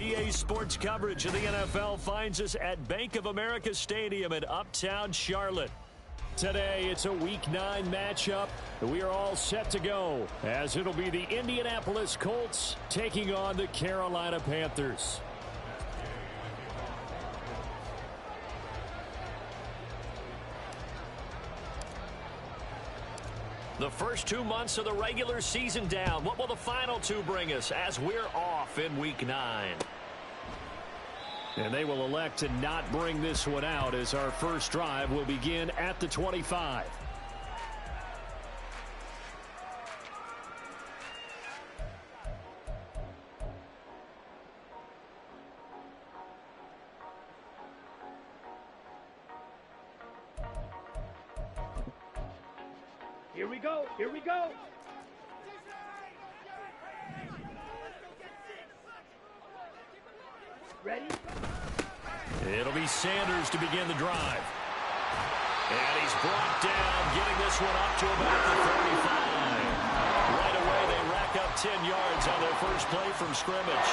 EA Sports coverage of the NFL finds us at Bank of America Stadium in Uptown Charlotte. Today, it's a Week 9 matchup. We are all set to go, as it'll be the Indianapolis Colts taking on the Carolina Panthers. The first 2 months of the regular season down. What will the final 2 bring us as we're off in Week 9? And they will elect to not bring this one out as our first drive will begin at the 25. Here we go. Here we go. Ready? It'll be Sanders to begin the drive. And he's brought down, getting this one up to about the 35. Right away, they rack up 10 yards on their first play from scrimmage.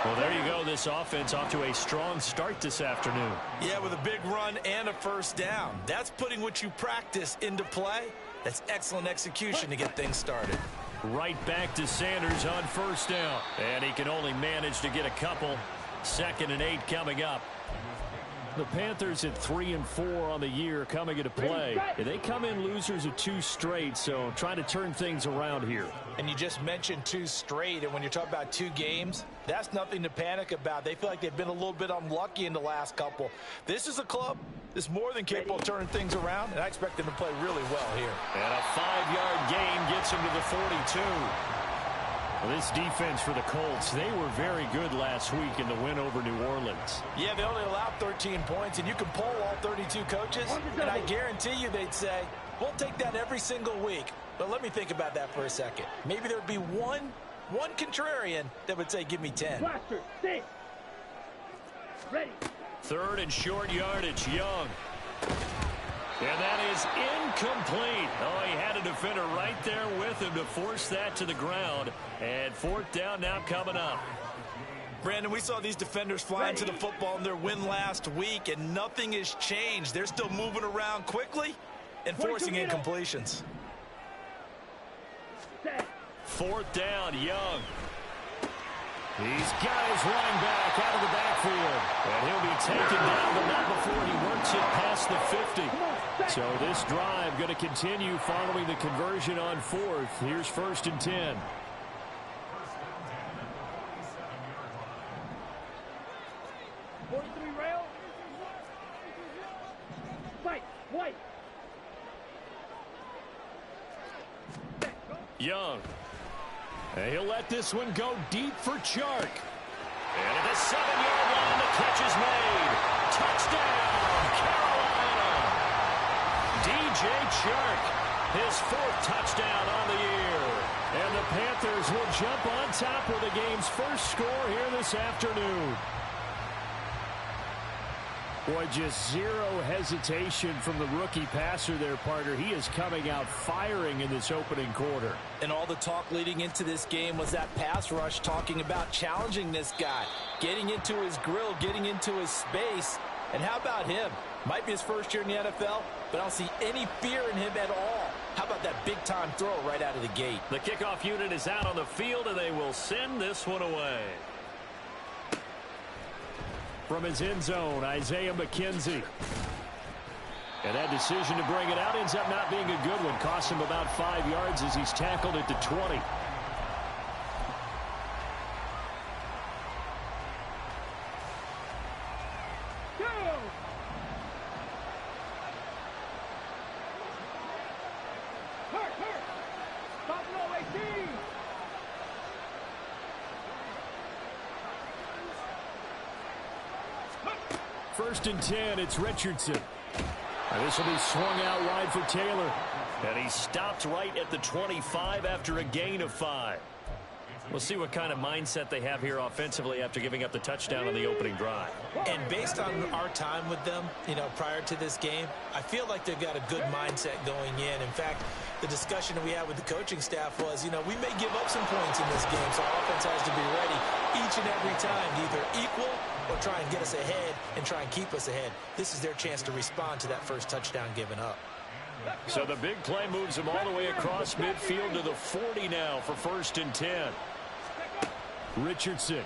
Well, there you go. This offense off to a strong start this afternoon. Yeah, with a big run and a first down. That's putting what you practice into play. That's excellent execution to get things started. Right back to Sanders on first down. And he can only manage to get a couple. 2nd and 8 coming up. The Panthers at 3-4 on the year coming into play. They come in losers of 2 straight, so trying to turn things around here. And you just mentioned 2 straight, and when you're talking about 2 games, that's nothing to panic about. They feel like they've been a little bit unlucky in the last couple. This is a club that's more than capable of turning things around, and I expect them to play really well here. And a 5-yard gain gets him to the 42. Well, this defense for the Colts, they were very good last week in the win over New Orleans. Yeah, they only allowed 13 points, and you can poll all 32 coaches, and I guarantee you they'd say, we'll take that every single week. But let me think about that for a second. Maybe there'd be one contrarian that would say, give me 10. Blaster, stay. Ready. 3rd and short yardage, Young. And that is incomplete. Oh, he had a defender right there with him to force that to the ground. And 4th down now coming up. Brandon, we saw these defenders flying to the football in their win last week, and nothing has changed. They're still moving around quickly and forcing incompletions. 4th down, Young. He's got his running back out of the backfield. And he'll be taken down, but not before he works it past the 50. So this drive going to continue following the conversion on 4th. Here's 1st and 10. Rail. Fight. White. Young. And he'll let this one go deep for Chark. And at the 7-yard line, the catch is made. Touchdown, Carolina. DJ Chark, his 4th touchdown on the year. And the Panthers will jump on top with the game's first score here this afternoon. Boy, just zero hesitation from the rookie passer there, partner. He is coming out firing in this opening quarter. And all the talk leading into this game was that pass rush talking about challenging this guy, getting into his grill, getting into his space. And how about him? Might be his first year in the NFL, but I don't see any fear in him at all. How about that big-time throw right out of the gate? The kickoff unit is out on the field, and they will send this one away. From his end zone, Isaiah McKenzie. And that decision to bring it out ends up not being a good one. Costs him about 5 yards as he's tackled at the 20. First and 10, it's Richardson. And this will be swung out wide for Taylor. And he stopped right at the 25 after a gain of 5. We'll see what kind of mindset they have here offensively after giving up the touchdown on the opening drive. And based on our time with them, prior to this game, I feel like they've got a good mindset going in. In fact, the discussion that we had with the coaching staff was, we may give up some points in this game, so our offense has to be ready. each and every time to either equal or try and get us ahead and try and keep us ahead. This is their chance to respond to that first touchdown given up. So the big play moves them all the way across midfield to the 40 now for 1st and 10. Richardson.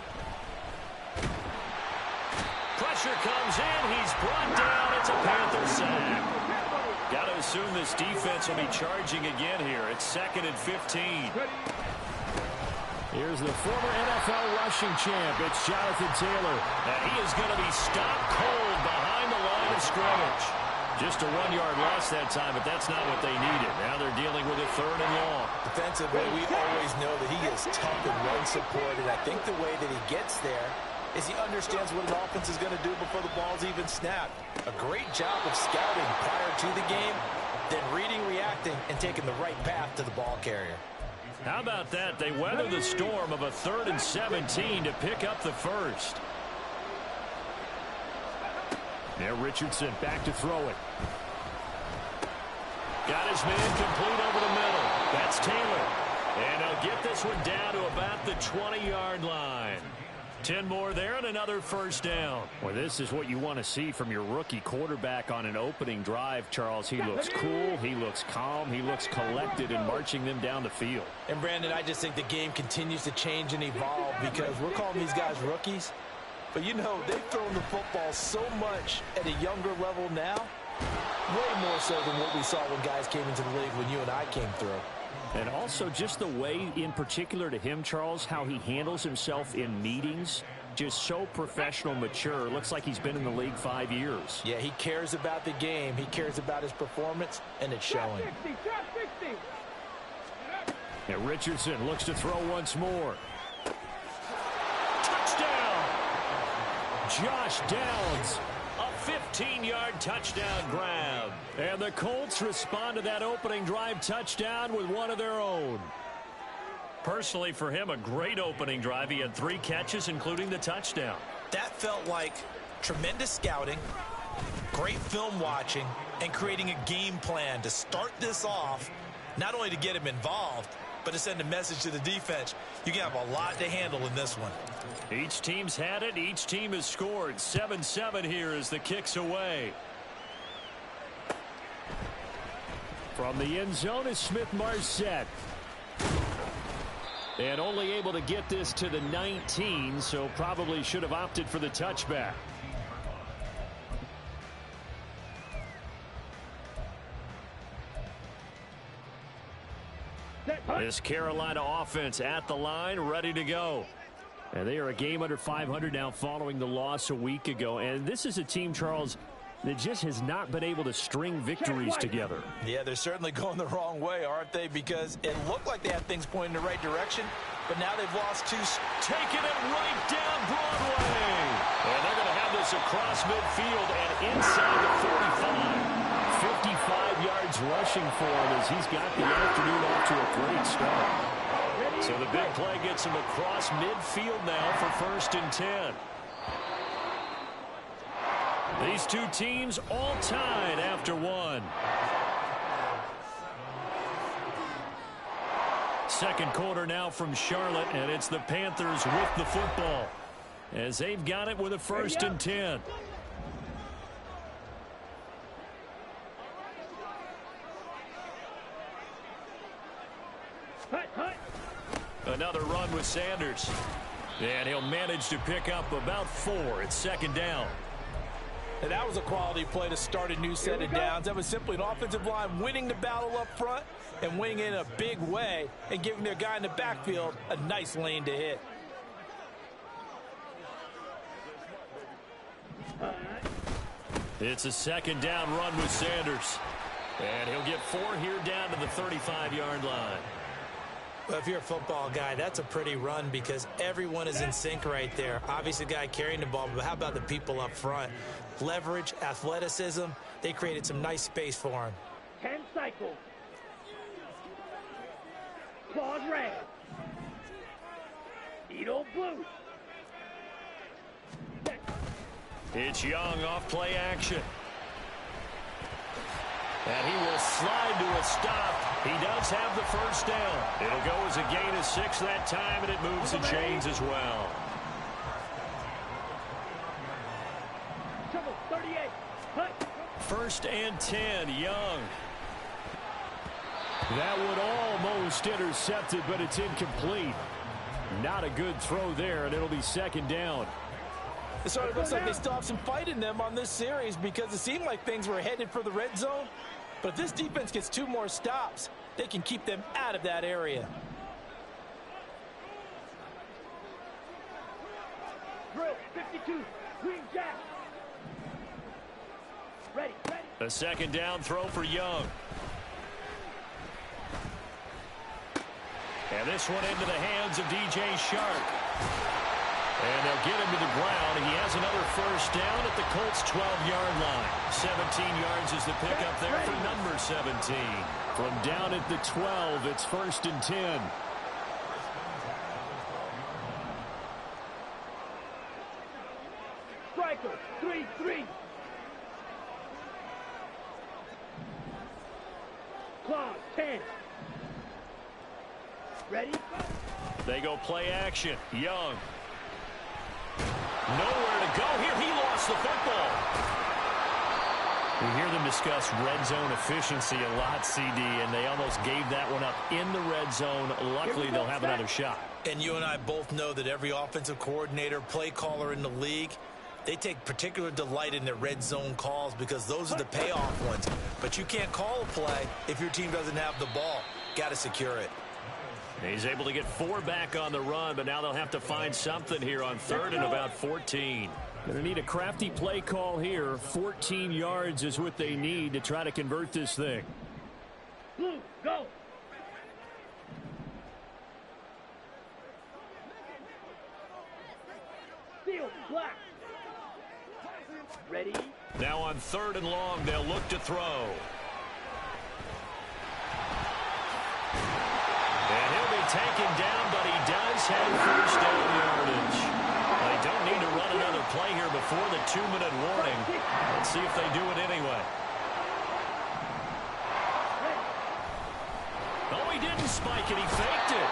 Pressure comes in. He's brought down. It's a Panther sack. Got to assume this defense will be charging again here. It's 2nd and 15. Here's the former NFL rushing champ. It's Jonathan Taylor. And he is going to be stopped cold behind the line of scrimmage. Just a 1-yard loss that time, but that's not what they needed. Now they're dealing with a 3rd and long. Defensively, we always know that he is tough and run support, and I think the way that he gets there is he understands what an offense is going to do before the ball's even snapped. A great job of scouting prior to the game, then reading, reacting, and taking the right path to the ball carrier. How about that? They weather the storm of a 3rd and 17 to pick up the first. Now Richardson back to throw it. Got his man complete over the middle. That's Taylor. And he'll get this one down to about the 20-yard line. 10 more there and another first down. Well, this is what you want to see from your rookie quarterback on an opening drive, Charles. He looks cool. He looks calm. He looks collected in marching them down the field. And, Brandon, I just think the game continues to change and evolve because we're calling these guys rookies. But, you know, they've thrown the football so much at a younger level now, way more so than what we saw when guys came into the league when you and I came through. And also just the way, in particular to him, Charles, how he handles himself in meetings, just so professional, mature. Looks like he's been in the league 5 years. Yeah, he cares about the game. He cares about his performance, and it's showing. And Richardson looks to throw once more. Josh Downs, a 15-yard touchdown grab. And the Colts respond to that opening drive touchdown with one of their own. Personally, for him, a great opening drive. He had 3 catches, including the touchdown. That felt like tremendous scouting, great film watching, and creating a game plan to start this off, not only to get him involved, but to send a message to the defense. You can have a lot to handle in this one. Each team's had it. Each team has scored. 7-7 here as the kick's away. From the end zone is Smith-Marset. And only able to get this to the 19, so probably should have opted for the touchback. This Carolina offense at the line, ready to go. And they are a game under 500 now following the loss a week ago. And this is a team, Charles, that just has not been able to string victories together. Yeah, they're certainly going the wrong way, aren't they? Because it looked like they had things pointing in the right direction, but now they've lost 2. Taking it right down Broadway. And they're going to have this across midfield and inside the 45. 55 yards rushing for him as he's got the afternoon off to a great start. So the big play gets him across midfield now for 1st and 10. These two teams all tied after 1. Second quarter now from Charlotte, and it's the Panthers with the football as they've got it with a 1st and 10. Another run with Sanders. And he'll manage to pick up about 4. It's 2nd down. And that was a quality play to start a new set of downs. That was simply an offensive line winning the battle up front and winning in a big way and giving their guy in the backfield a nice lane to hit. It's a 2nd down run with Sanders. And he'll get 4 here down to the 35-yard line. Well, if you're a football guy, that's a pretty run because everyone is in sync right there. Obviously, the guy carrying the ball, but how about the people up front? Leverage, athleticism, they created some nice space for him. 10 cycles. Claude Ray. Needle blue. It's Young off play action. And he will slide to a stop. He does have the first down. It'll go as a gain of 6 that time, and it moves the chains as well. Triple 38. Hut. 1st and 10, Young. That would almost intercept it, but it's incomplete. Not a good throw there, and it'll be 2nd down. It sort of looks like they still have some fight in them on this series because it seemed like things were headed for the red zone. But if this defense gets 2 more stops, they can keep them out of that area. Drill 52. Green Jack. Ready. A 2nd down throw for Young. And this one into the hands of DJ Shark. And they'll get him to the ground. He has another 1st down at the Colts' 12-yard line. 17 yards is the pickup there for number 17. From down at the 12, it's 1st and 10. Striker 3-3. Claw 10. Ready? They go play action. Young. Nowhere to go here. He lost the football. We hear them discuss red zone efficiency a lot, CD, and they almost gave that one up in the red zone. Luckily, they'll have another shot. And you and I both know that every offensive coordinator, play caller in the league, they take particular delight in their red zone calls because those are the payoff ones. But you can't call a play if your team doesn't have the ball. Got to secure it. He's able to get 4 back on the run, but now they'll have to find something here on 3rd and about 14. Going to need a crafty play call here. 14 yards is what they need to try to convert this thing. Blue, go. Field, black. Ready? Now on 3rd and long, they'll look to throw. And he'll be taken down, but he does have 1st down yardage. They don't need to run another play here before the 2-minute warning. Let's see if they do it anyway. Oh, he didn't spike it. He faked it.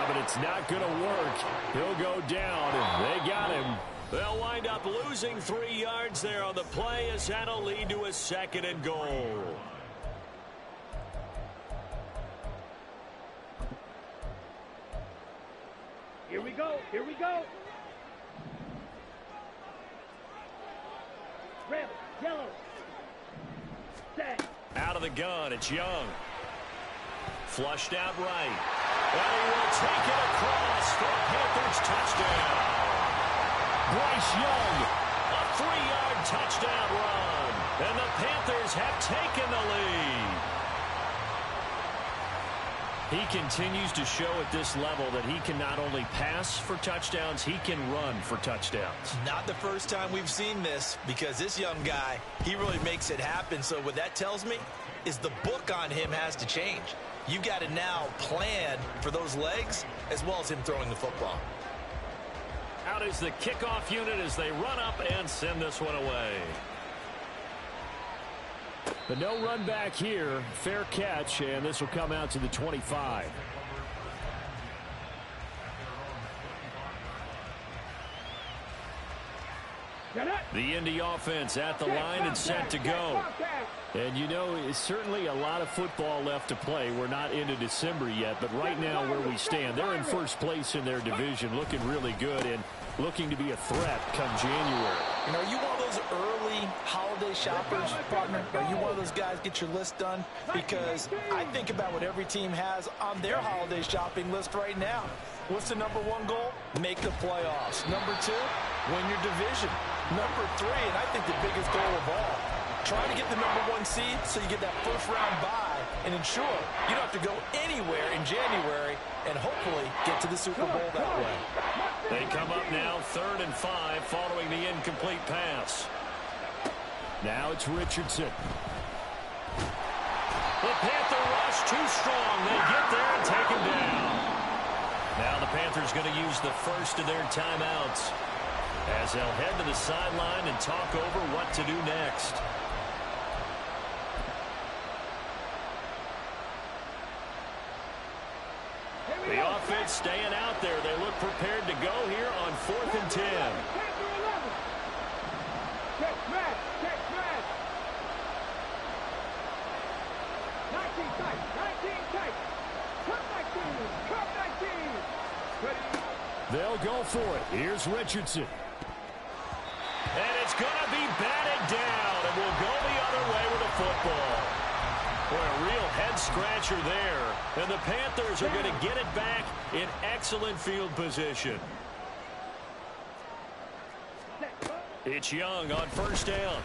But it's not going to work. He'll go down, and they got him. They'll wind up losing 3 yards there on the play as that'll lead to a 2nd and goal. Here we go. Here we go. Red, yellow. Set. Out of the gun, it's Young. Flushed out right. And he will take it across for a Panthers touchdown. Bryce Young, a 3-yard touchdown run. And the Panthers have taken the lead. He continues to show at this level that he can not only pass for touchdowns, he can run for touchdowns. Not the first time we've seen this because this young guy, he really makes it happen. So what that tells me is the book on him has to change. You got to now plan for those legs as well as him throwing the football. Out is the kickoff unit as they run up and send this one away. But no run back here. Fair catch, and this will come out to the 25. The Indy offense at the line and set to go. And you know, it's certainly a lot of football left to play. We're not into December yet, but right now where we stand, they're in 1st place in their division, looking really good and looking to be a threat come January. And are you one of those early holiday shoppers, partner? Are you one of those guys get your list done? Because I think about what every team has on their holiday shopping list right now. What's the number 1 goal? Make the playoffs. Number 2, win your division. Number 3, and I think the biggest goal of all, try to get the number 1 seed so you get that 1st round bye and ensure you don't have to go anywhere in January and hopefully get to the Super Bowl that way. They come up now 3rd and 5 following the incomplete pass. Now it's Richardson. The Panther rush too strong. They get there and take him down. Now the Panthers going to use the first of their timeouts as they'll head to the sideline and talk over what to do next. The offense staying out there. They look prepared to go here on 4th and 10. They'll go for it. Here's Richardson. And it's going to be batted down, and we'll go the other way with the football. Boy, a real head-scratcher there. And the Panthers are going to get it back in excellent field position. It's Young on first down.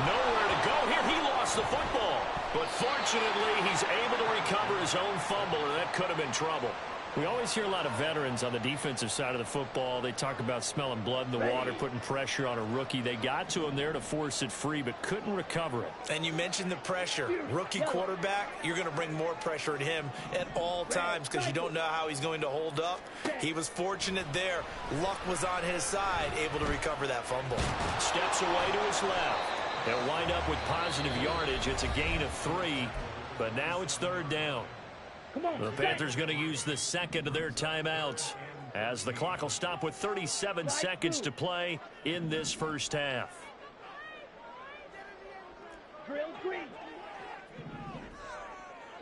Nowhere to go here. He lost the football. But fortunately, he's able to recover his own fumble, and that could have been trouble. We always hear a lot of veterans on the defensive side of the football. They talk about smelling blood in the water, putting pressure on a rookie. They got to him there to force it free, but couldn't recover it. And you mentioned the pressure. Rookie quarterback, you're going to bring more pressure at him at all times because you don't know how he's going to hold up. He was fortunate there. Luck was on his side, able to recover that fumble. Steps away to his left. They'll wind up with positive yardage. It's a gain of 3, but now it's third down. The Panthers going to use the second of their timeouts as the clock will stop with 37 seconds to play in this first half. Drill green.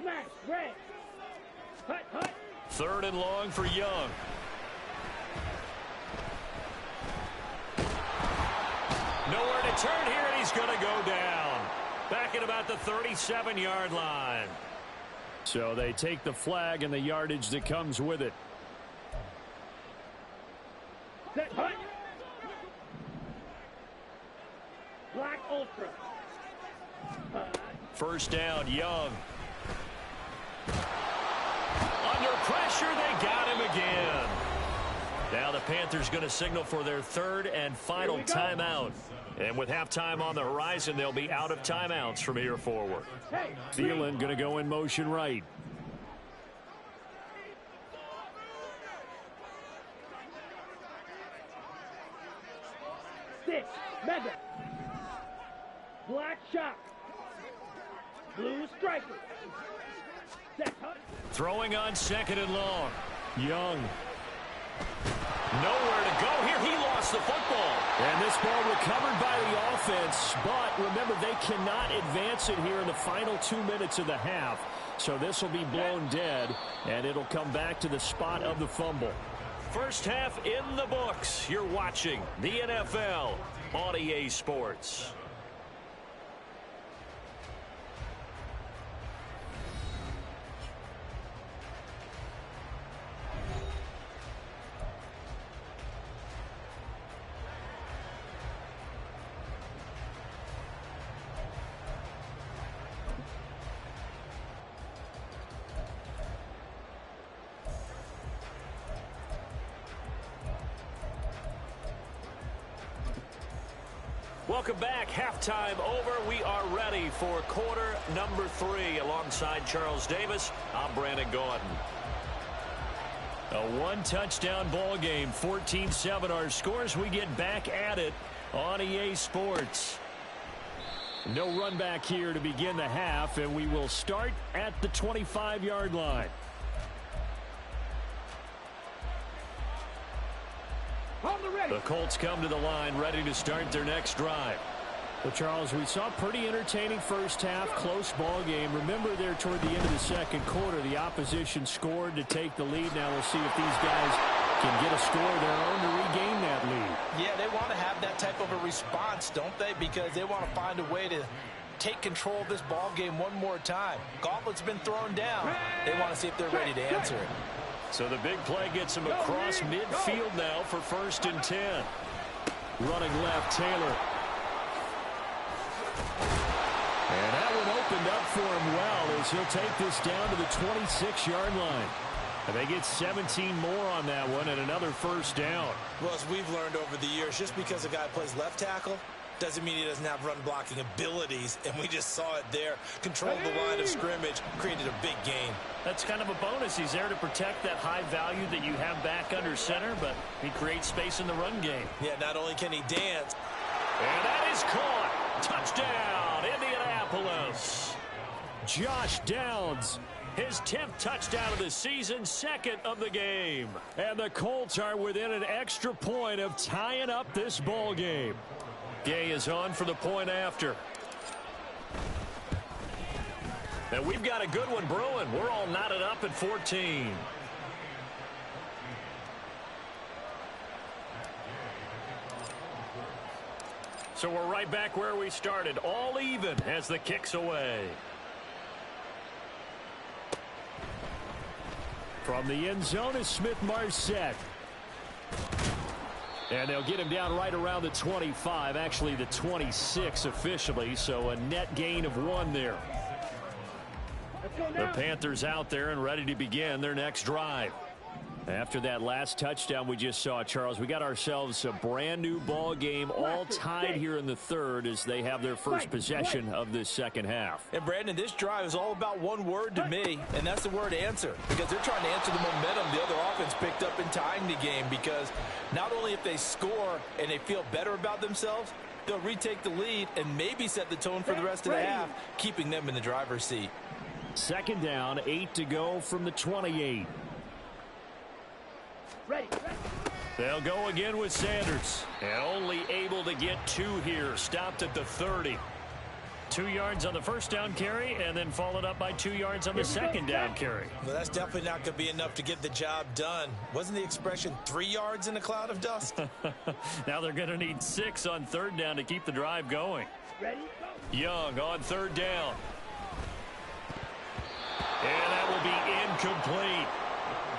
Smash red. Hut, hut. Third and long for Young. Nowhere to turn here, and he's going to go down. Back at about the 37-yard line. So they take the flag and the yardage that comes with it. Set, hut. Black Ultra. First down, Young. Under pressure, they got him again. Now the Panthers going to signal for their third and final timeout. And with halftime on the horizon, they'll be out of timeouts from here forward. Thielen going to go in motion right. Six, mega. Black shock. Blue striker. Set, hut. Throwing on second and long. Young. Nowhere to go here. He lost the football. And this ball recovered by the offense. But remember, they cannot advance it here in the final 2 minutes of the half. So this will be blown dead, and it'll come back to the spot of the fumble. First half in the books. You're watching the NFL on EA Sports. Welcome back. Halftime over. We are ready for quarter number 3. Alongside Charles Davis, I'm Brandon Gaudin. A one-touchdown ball game, 14-7 our scores. We get back at it on EA Sports. No run back here to begin the half, and we will start at the 25-yard line. The Colts come to the line ready to start their next drive. Well, Charles, we saw a pretty entertaining first half, close ball game. Remember there toward the end of the second quarter, the opposition scored to take the lead. Now we'll see if these guys can get a score of their own to regain that lead. Yeah, they want to have that type of a response, don't they? Because they want to find a way to take control of this ball game one more time. Gauntlet's been thrown down. They want to see if they're ready to answer it. So the big play gets him across midfield now for 1st and 10. Running left, Taylor. And that one opened up for him well as he'll take this down to the 26-yard line. And they get 17 more on that one and another first down. Well, as we've learned over the years, just because a guy plays left tackle doesn't mean he doesn't have run blocking abilities, and we just saw it there. Controlled the line of scrimmage, created a big gain. That's kind of a bonus. He's there to protect that high value that you have back under center, but he creates space in the run game. Yeah, not only can he dance. And that is caught. Touchdown, Indianapolis. Josh Downs, his 10th touchdown of the season, 2nd of the game. And the Colts are within an extra point of tying up this ball game. Gay is on for the point after. And we've got a good one brewing. We're all knotted up at 14. So we're right back where we started, all even as the kick's away. From the end zone is Smith-Marset. And they'll get him down right around the 25, actually the 26 officially, so a net gain of 1 there. The Panthers out there and ready to begin their next drive. After that last touchdown we just saw, Charles, we got ourselves a brand new ball game, all tied here in the third as they have their first possession of this second half. And Brandon, this drive is all about one word to me, and that's the word answer, because they're trying to answer the momentum the other offense picked up in tying the game, because not only if they score and they feel better about themselves, they'll retake the lead and maybe set the tone for the rest of the half, keeping them in the driver's seat. Second down, 8 to go from the 28. Ready. They'll go again with Sanders. And only able to get 2 here. Stopped at the 30. 2 yards on the first down carry, and then followed up by 2 yards on the second down carry. Well, that's definitely not going to be enough to get the job done. Wasn't the expression 3 yards in a cloud of dust? Now they're going to need 6 on third down to keep the drive going. Ready, go. Young on third down. And that will be incomplete.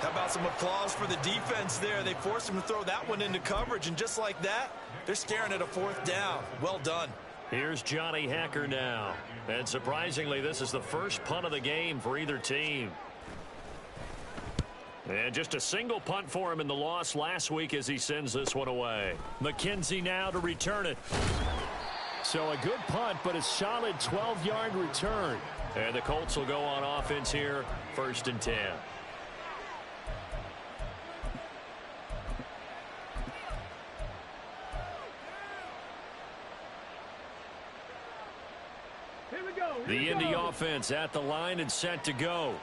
How about some applause for the defense there? They forced him to throw that one into coverage, and just like that, they're staring at a 4th down. Well done. Here's Johnny Hacker now. And surprisingly, this is the first punt of the game for either team. And just a single punt for him in the loss last week as he sends this one away. McKenzie now to return it. So a good punt, but a solid 12-yard return. And the Colts will go on offense here, 1st and 10. The Indy offense at the line and set to go.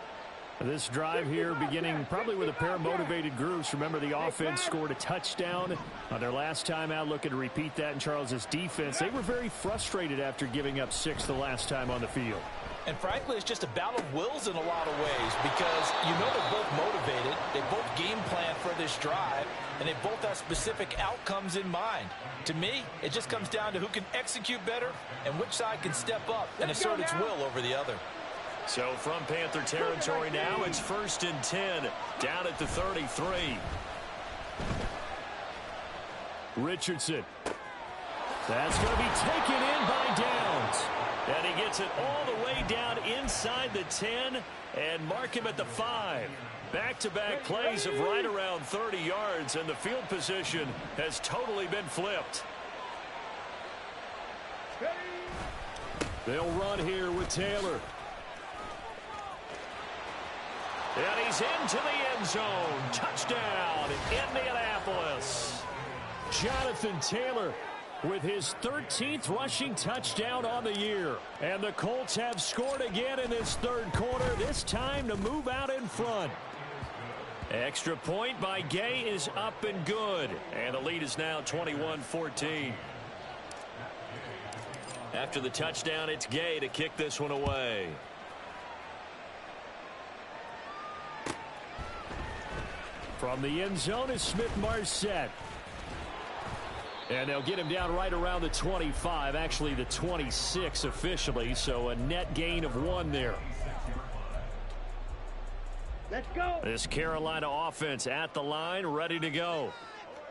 This drive here beginning probably with a pair of motivated groups. Remember, the offense scored a touchdown on their last time out. Looking to repeat that in Charles's defense. They were very frustrated after giving up 6 the last time on the field. And frankly, it's just a battle of wills in a lot of ways, because you know they're both motivated, they both game plan for this drive, and they both have specific outcomes in mind. To me, it just comes down to who can execute better and which side can step up and assert its will over the other. So from Panther territory now, it's 1st and 10, down at the 33. Richardson. That's going to be taken in by Downs. And he gets it all the way down inside the 10 and mark him at the 5. Back-to-back plays of right around 30 yards, and the field position has totally been flipped. They'll run here with Taylor. And he's into the end zone. Touchdown, Indianapolis. Jonathan Taylor with his 13th rushing touchdown on the year. And the Colts have scored again in this third quarter, this time to move out in front. Extra point by Gay is up and good. And the lead is now 21-14. After the touchdown, it's Gay to kick this one away. From the end zone is Smith-Marset. And they'll get him down right around the 25, actually the 26 officially, so a net gain of 1 there. Let's go. This Carolina offense at the line, ready to go.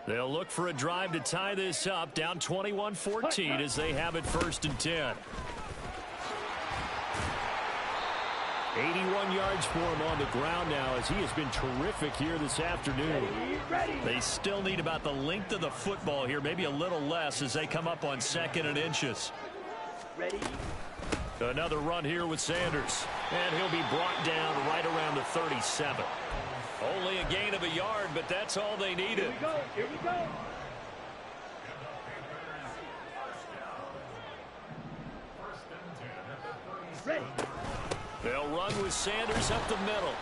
They'll look for a drive to tie this up, down 21-14 as they have it 1st and 10. 81 yards for him on the ground now as he has been terrific here this afternoon. They still need about the length of the football here, maybe a little less as they come up on 2nd and inches. Ready. Another run here with Sanders. And he'll be brought down right around the 37. Only a gain of a yard, but that's all they needed. Here we go. Here we go. Ready. They'll run with Sanders up the middle.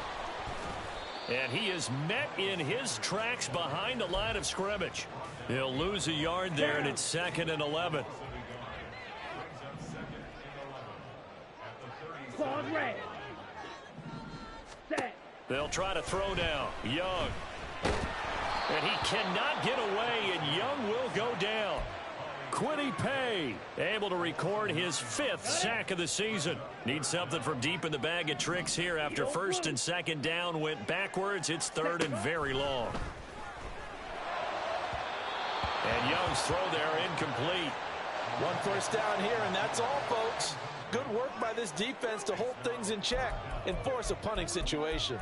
And he is met in his tracks behind the line of scrimmage. He'll lose a yard there, and it's 2nd and 11. Ball red. Set. They'll try to throw down. Young. And he cannot get away, and Young will go down. Quiddy Pay able to record his 5th sack of the season. Needs something from deep in the bag of tricks here after first and second down went backwards. It's third and very long. And Young's throw there incomplete. One first down here, and that's all, folks. Good work by this defense to hold things in check and force a punting situation.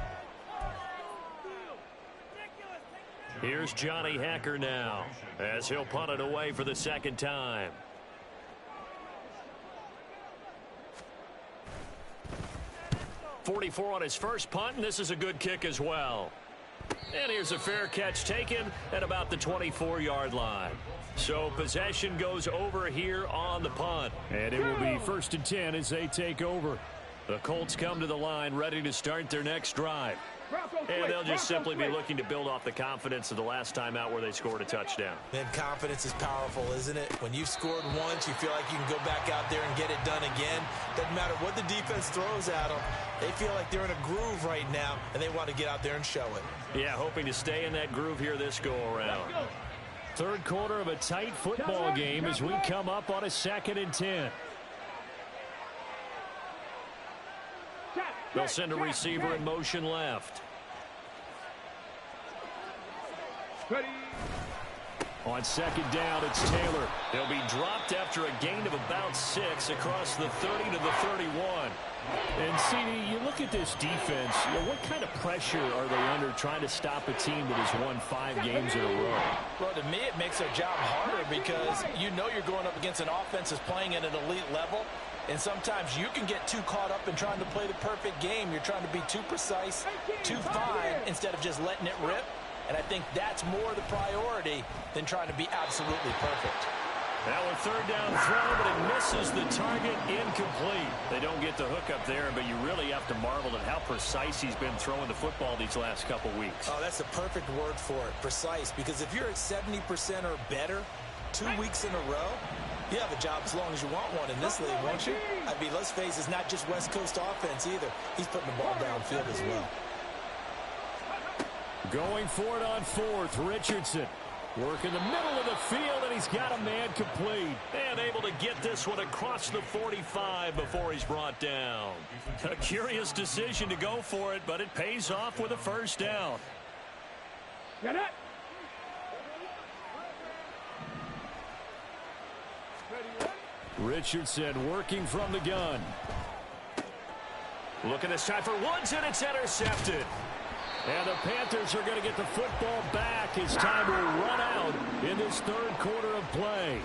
Here's Johnny Hacker now as he'll punt it away for the second time. .44 on his first punt, and this is a good kick as well. And here's a fair catch taken at about the 24-yard line. So possession goes over here on the punt. And it will be 1st and 10 as they take over. The Colts come to the line ready to start their next drive. And they'll just simply be looking to build off the confidence of the last time out where they scored a touchdown. Man, confidence is powerful, isn't it? When you've scored once, you feel like you can go back out there and get it done again. Doesn't matter what the defense throws at them. They feel like they're in a groove right now, and they want to get out there and show it. Yeah, hoping to stay in that groove here this go-around. Third quarter of a tight football game as we come up on a 2nd and 10. They'll send a receiver in motion left. On second down, it's Taylor. He'll be dropped after a gain of about 6 across the 30 to the 31. And, CD, you look at this defense, what kind of pressure are they under trying to stop a team that has won 5 games in a row? Well, to me, it makes their job harder because you know you're going up against an offense that's playing at an elite level. And sometimes you can get too caught up in trying to play the perfect game. You're trying to be too precise, too fine, instead of just letting it rip. And I think that's more the priority than trying to be absolutely perfect. Now a third down throw, but it misses the target, incomplete. They don't get the hook up there, but you really have to marvel at how precise he's been throwing the football these last couple weeks. Oh, that's the perfect word for it, precise. Because if you're at 70% or better 2 weeks in a row, you have a job as long as you want one in this league, won't you? I mean, let's face it, it's not just West Coast offense either. He's putting the ball downfield as well. Going for it on 4th, Richardson. Working the middle of the field, and he's got a man complete. And able to get this one across the 45 before he's brought down. A curious decision to go for it, but it pays off with a first down. Get it. Richardson working from the gun. Looking this time for Woods, and it's intercepted. And the Panthers are going to get the football back as time will run out in this third quarter of play.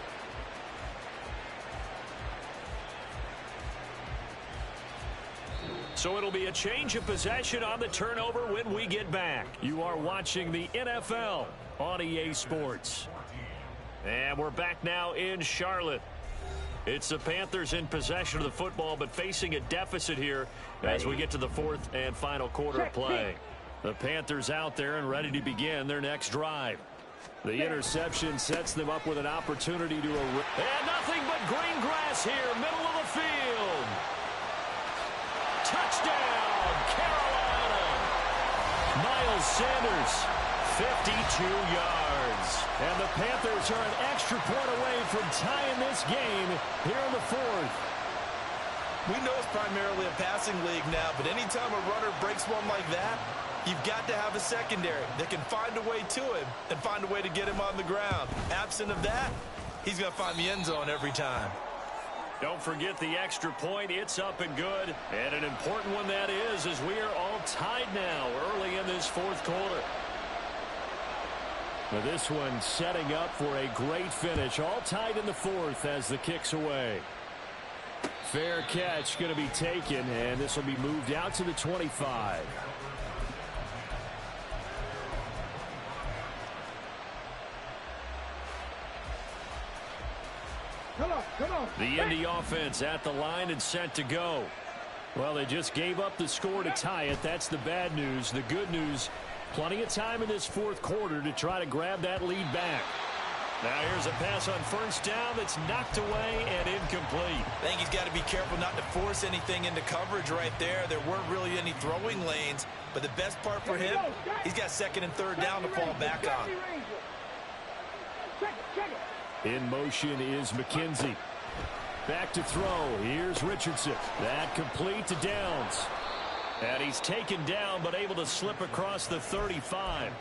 So it'll be a change of possession on the turnover when we get back. You are watching the NFL on EA Sports. And we're back now in Charlotte. It's the Panthers in possession of the football, but facing a deficit here as we get to the 4th and final quarter of play. The Panthers out there and ready to begin their next drive. The interception sets them up with an opportunity to... And nothing but green grass here, middle of the field. Touchdown, Carolina. Miles Sanders, 52 yards. And the Panthers are an extra point away from tying this game here in the 4th. We know it's primarily a passing league now, but anytime a runner breaks one like that, you've got to have a secondary that can find a way to him and find a way to get him on the ground. Absent of that, he's going to find the end zone every time. Don't forget the extra point. It's up and good. And an important one that is, as we are all tied now early in this 4th quarter. Now this one setting up for a great finish. All tied in the 4th as the kick's away. Fair catch going to be taken, and this will be moved out to the 25. Come on. The Indy offense at the line and set to go. Well, they just gave up the score to tie it. That's the bad news. The good news, plenty of time in this 4th quarter to try to grab that lead back. Now here's a pass on first down that's knocked away and incomplete. I think he's got to be careful not to force anything into coverage right there. There weren't really any throwing lanes, but the best part for him, he's got 2nd and 3rd down to fall back on. In motion is McKenzie. Back to throw. Here's Richardson. That complete to Downs. And he's taken down, but able to slip across the 35.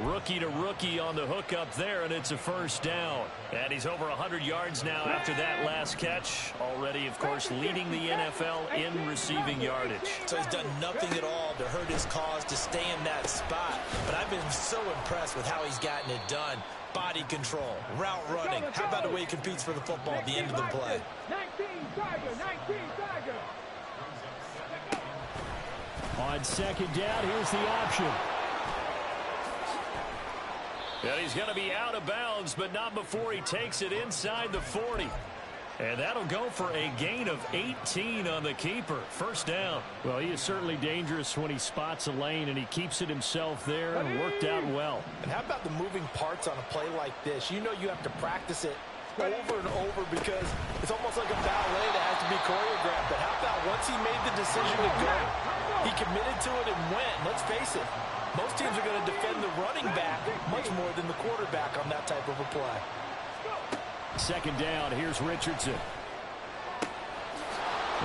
Rookie to rookie on the hookup there, and it's a first down. And he's over 100 yards now after that last catch. Already, of course, leading the NFL in receiving yardage. So he's done nothing at all to hurt his cause to stay in that spot. But I've been so impressed with how he's gotten it done. Body control, route running. How about the way he competes for the football at the end of the play? 19 Tiger, 19 Tiger. On second down, here's the option. And he's going to be out of bounds, but not before he takes it inside the 40. And that'll go for a gain of 18 on the keeper. First down. Well, he is certainly dangerous when he spots a lane, and he keeps it himself there and worked out well. And how about the moving parts on a play like this? You know you have to practice it over and over because it's almost like a ballet that has to be choreographed. But how about once he made the decision to go, he committed to it and went. Let's face it, most teams are going to defend the running back much more than the quarterback on that type of a play. Second down, here's Richardson.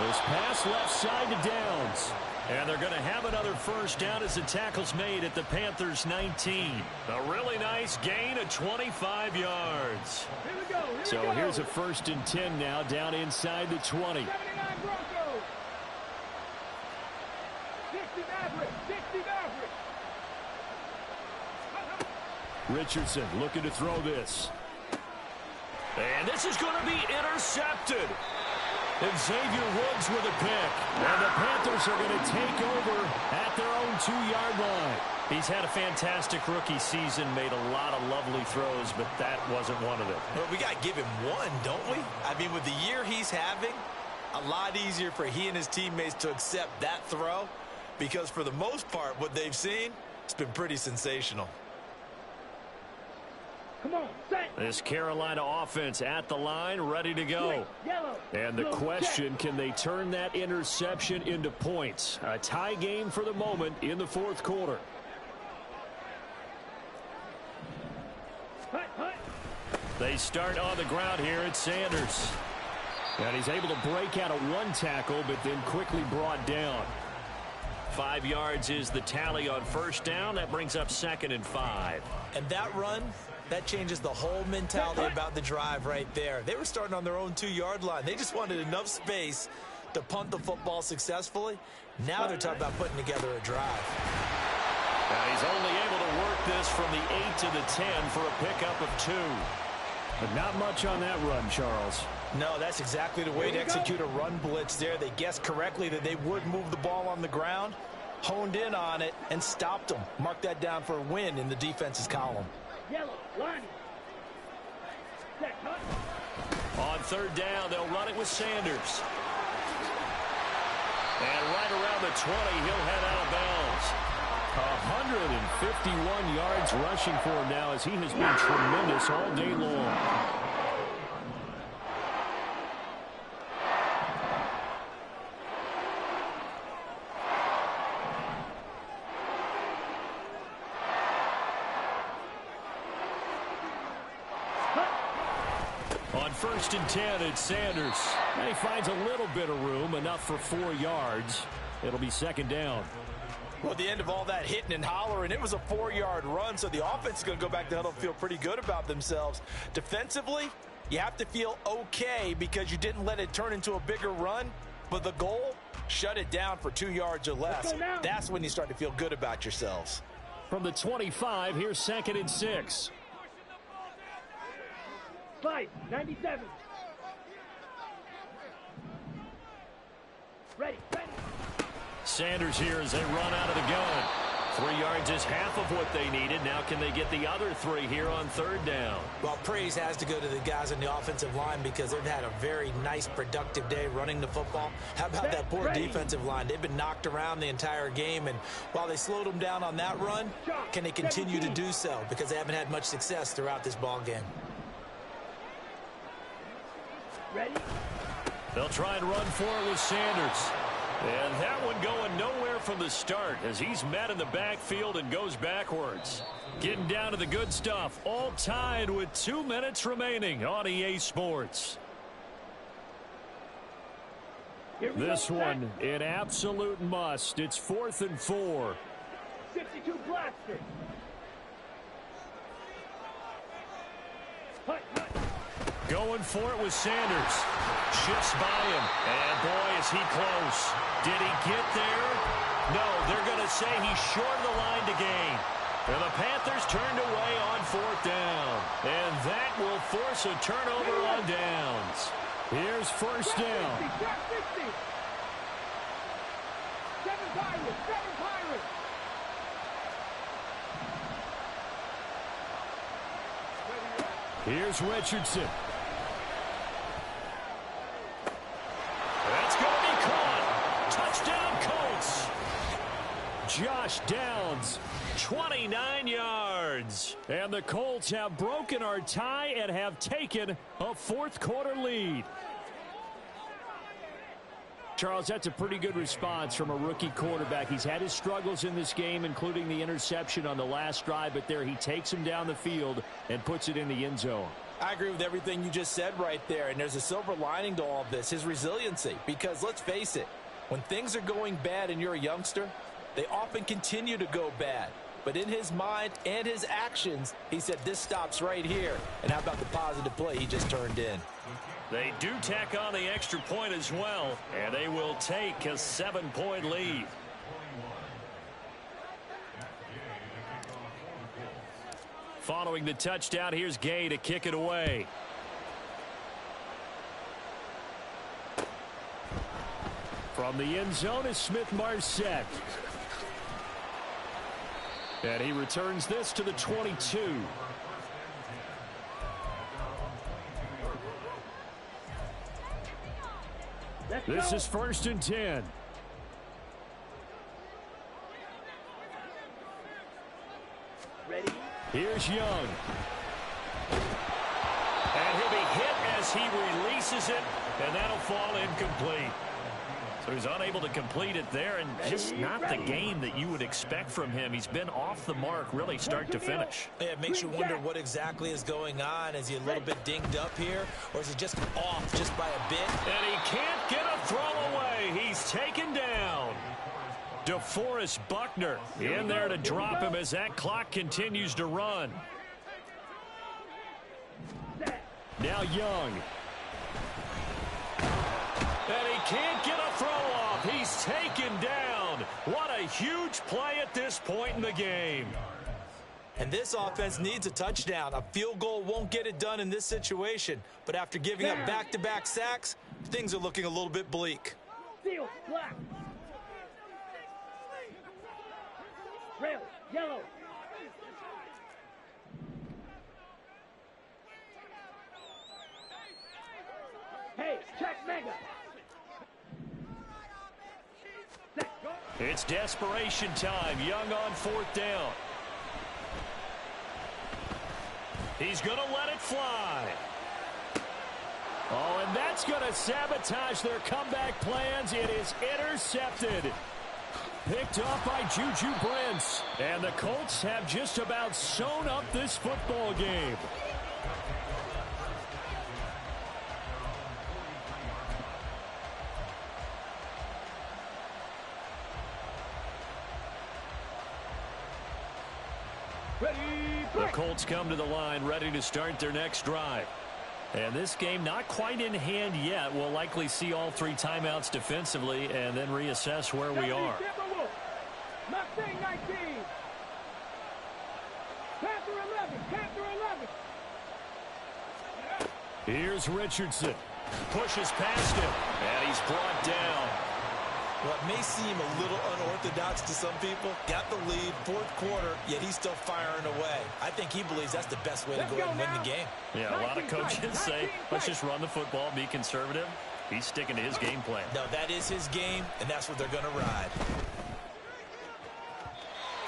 This pass left side to Downs. And they're going to have another first down as the tackle's made at the Panthers 19. A really nice gain of 25 yards. So here's a 1st and 10 now down inside the 20. 60 Maverick, 60 Maverick. Richardson looking to throw this. And this is going to be intercepted. And Xavier Woods with a pick. And the Panthers are going to take over at their own 2-yard line. He's had a fantastic rookie season, made a lot of lovely throws, but that wasn't one of them. Well, we got to give him one, don't we? I mean, with the year he's having, a lot easier for he and his teammates to accept that throw because for the most part, what they've seen, it's been pretty sensational. Come on, set. This Carolina offense at the line, ready to go. And the question, can they turn that interception into points? A tie game for the moment in the 4th quarter. They start on the ground here at Sanders. And he's able to break out of one tackle, but then quickly brought down. 5 yards is the tally on first down. That brings up 2nd and 5. And that run, that changes the whole mentality about the drive right there. They were starting on their own 2-yard line. They just wanted enough space to punt the football successfully. Now they're talking about putting together a drive. Now he's only able to work this from the 8 to the 10 for a pickup of 2. But not much on that run, Charles. No, that's exactly the way to execute a run blitz there. They guessed correctly that they would move the ball on the ground, honed in on it, and stopped them. Mark that down for a win in the defense's column. Yellow, line. On 3rd down, they'll run it with Sanders. And right around the 20, he'll head out of bounds. 151 yards rushing for him now as he has been tremendous all day long. On 1st and 10, it's Sanders. And he finds a little bit of room, enough for 4 yards. It'll be 2nd down. Well, at the end of all that hitting and hollering, it was a 4-yard run, so the offense is going to go back to huddle and feel pretty good about themselves. Defensively, you have to feel okay because you didn't let it turn into a bigger run, but the goal, shut it down for 2 yards or less. That's when you start to feel good about yourselves. From the 25, here's 2nd and 6. Slide, 97. Ready, ready. Sanders here as they run out of the gun. 3 yards is half of what they needed. Now can they get the other 3 here on 3rd down? Well, praise has to go to the guys on the offensive line because they've had a very nice, productive day running the football. How about that poor defensive line? They've been knocked around the entire game, and while they slowed them down on that run, can they continue to do so? Because they haven't had much success throughout this ball game. Ready? They'll try and run for it with Sanders. And that one going nowhere from the start as he's met in the backfield and goes backwards. Getting down to the good stuff. All tied with 2 minutes remaining on EA Sports. This one, an absolute must. It's 4th and 4. 52 blaster. Going for it with Sanders. Shifts by him. And boy, is he close. Did he get there? No, they're going to say he's short of the line to gain. And the Panthers turned away on 4th down. And that will force a turnover on downs. Here's 1st down. 60. 7 Pirates. Here's Richardson. That's going to be caught. Touchdown, Colts. Josh Downs, 29 yards. And the Colts have broken our tie and have taken a 4th quarter lead. Charles, that's a pretty good response from a rookie quarterback. He's had his struggles in this game, including the interception on the last drive, but there he takes him down the field and puts it in the end zone. I agree with everything you just said right there, and there's a silver lining to all of this, his resiliency. Because let's face it, when things are going bad and you're a youngster, they often continue to go bad. But in his mind and his actions, he said this stops right here. And how about the positive play he just turned in? They do tack on the extra point as well, and they will take a 7-point lead. Following the touchdown, here's Gay to kick it away. From the end zone is Smith-Marset. And he returns this to the 22. This is 1st and 10. Ready? Here's Young. And he'll be hit as he releases it, and that'll fall incomplete. So he's unable to complete it there, and just not the game that you would expect from him. He's been off the mark really start to finish. Yeah, it makes you wonder what exactly is going on. Is he a little bit dinged up here, or is he just off just by a bit? And he can't get a throw away. He's taken down. DeForest Buckner in there to drop him as that clock continues to run. Now Young. And he can't get a throw off. He's taken down. What a huge play at this point in the game. And this offense needs a touchdown. A field goal won't get it done in this situation. But after giving up back-to-back sacks, things are looking a little bit bleak. Steel, black. Rail, yellow. Hey, check mega. It's desperation time. Young on 4th down. He's going to let it fly. Oh, and that's going to sabotage their comeback plans. It is intercepted. Picked up by Juju Brents. And the Colts have just about sewn up this football game. The Colts come to the line ready to start their next drive. And this game not quite in hand yet. We'll likely see all 3 timeouts defensively and then reassess where we are. Mustang 19. Panther 11. Panther 11. Here's Richardson. Pushes past him. And he's brought down. What may seem a little unorthodox to some people, got the lead, 4th quarter, yet he's still firing away. I think he believes that's the best way to go ahead and win the game. Yeah, a lot of coaches say, let's just run the football, be conservative. He's sticking to his game plan. No, that is his game, and that's what they're going to ride.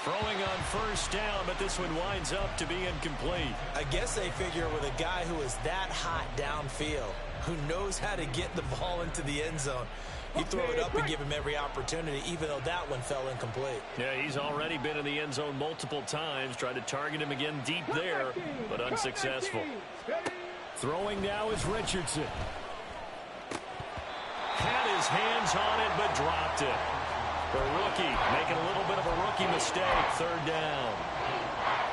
Throwing on 1st down, but this one winds up to be incomplete. I guess they figure with a guy who is that hot downfield, who knows how to get the ball into the end zone, you throw it up and give him every opportunity, even though that one fell incomplete. Yeah, he's already been in the end zone multiple times. Tried to target him again deep there, but unsuccessful. Throwing now is Richardson. Had his hands on it, but dropped it. The rookie making a little bit of a rookie mistake. Third down.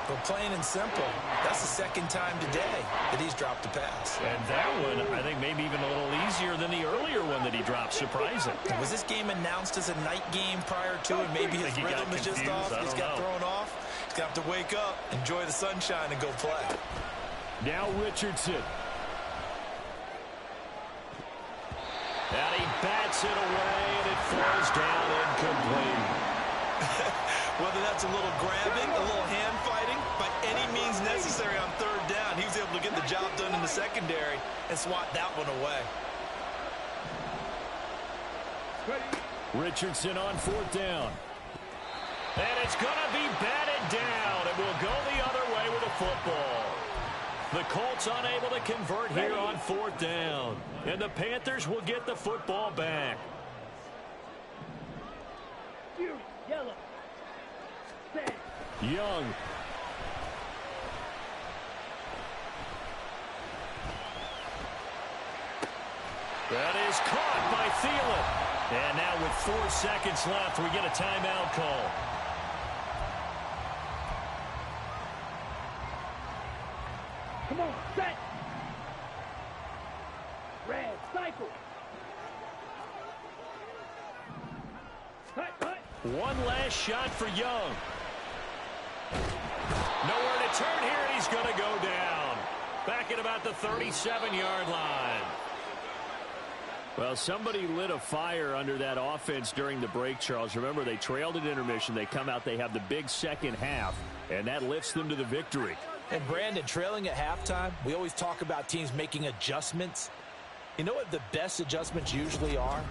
But plain and simple, that's the second time today that he's dropped a pass. And that one, I think, maybe even a little easier than the earlier one that he dropped. Surprising. Was this game announced as a night game prior to, and maybe his rhythm is just off? He's got thrown off. He's got to wake up, enjoy the sunshine, and go play. Now Richardson. And he bats it away, and it falls down incomplete. Whether that's a little grabbing, a little hand fighting, by any means necessary on third down, he was able to get the job done in the secondary and swat that one away. Richardson on fourth down. And it's going to be batted down. It will go the other way with the football. The Colts unable to convert here on fourth down. And the Panthers will get the football back. Yellow. Young. That is caught by Thielen. And now with 4 seconds left, we get a timeout call. Come on, set. Red, cycle. Hut. One last shot for Young. Nowhere to turn here, and he's going to go down. Back at about the 37-yard line. Well, somebody lit a fire under that offense during the break, Charles. Remember, they trailed at intermission. They come out, they have the big second half, and that lifts them to the victory. And Brandon, trailing at halftime, we always talk about teams making adjustments. You know what the best adjustments usually are?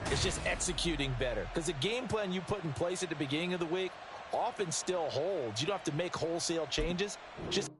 It's just executing better. Because the game plan you put in place at the beginning of the week often still holds. You don't have to make wholesale changes. Just